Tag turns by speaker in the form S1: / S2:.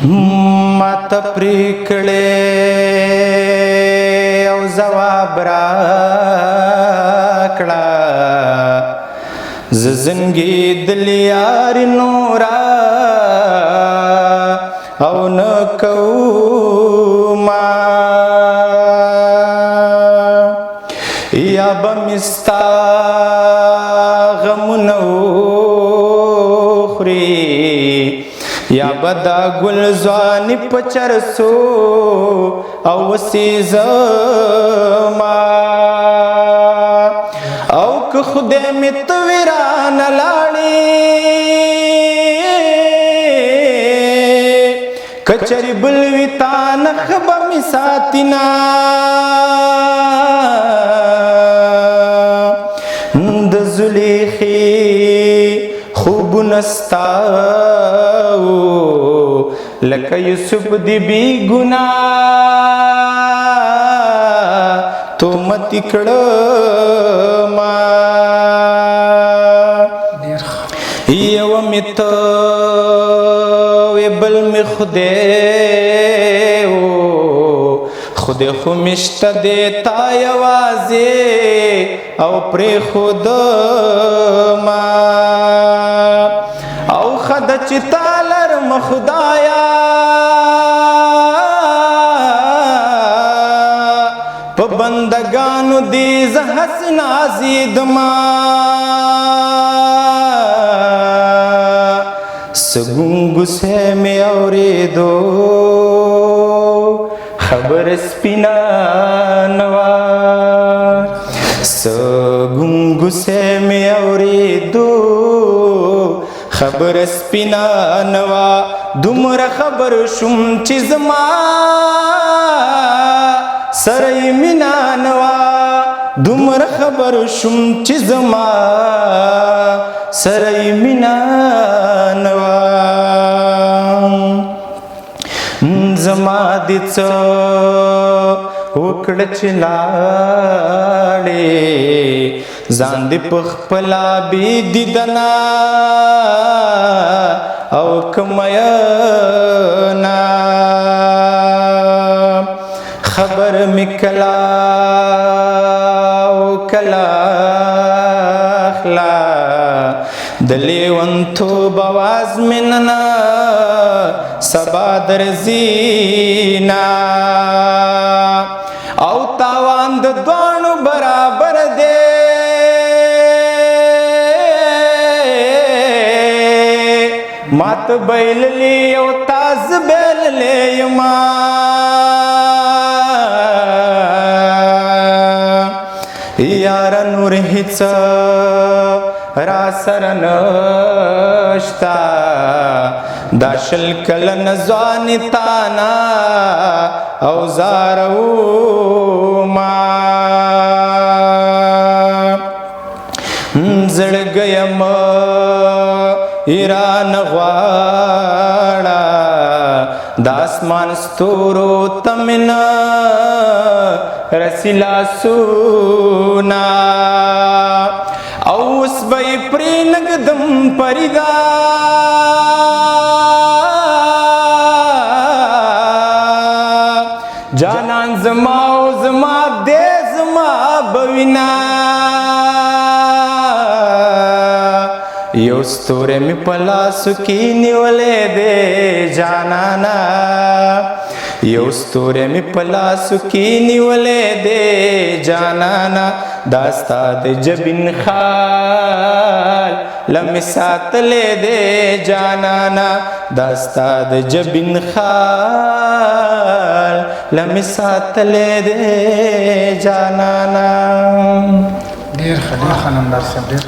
S1: ماته پریکړې او ځواب راکړه زه زنګېدلې یارې نوره او نه کومه یا به مې ستا غمونه وخوري یا به دا ګل ځواني په چرسو او وسېزما او که خدای مې ته ویرانه لاړې کچری بل وی تا نخ به مې ساتینا د زلیخې خوبونه ستا لکه یوسف دی بی ګناه تهمت کړما یوه مې ته وې بل مې خدای خدای خو مې شته دی تا یوازې او پرېښودما او ښه ده چې تا لرم خدایا په بندګانو دې زه هسې نازېدما څه ګونګوسی مې اورېدو خبر سپینه نه وه څه ګونګوسی مې اورېدو خبر سپینه نه وه دومره خبر شوم چې زما سره یې مینه نه وه دومره خبر شوم چې زما سره یې مینه نه وه زما دې څه وکړه چې لاړې ځان دې په خپله بې دیدنه او که میینه خبر مې کله او کله اخله د لیونتوب اواز مې نه سبا درځینا او تاوان د دواړو برابر دی ما ته بایللی او تاسو بایللی یما یاره نور هیڅ را سره نشته دا شل کلن ځواني تانا او زاروما زړګی یم ایران غواړه د اسمان ستورو ته مې نه رسي لاسونه او اوس به یې پرېنږدم فریدا جانان زما او زما دې زما به وینا یو ستوری مې په لاسو کې نیولی دی جانانا یو ستوری مې په لاسو کې نیولی دی جانانا دا ستا د جبین خال لمې ساتلی دی جانانا دا ستا د جبین خال لمې ساتلی دی جانانا
S2: ډېر ښه نندار صاحب ډېر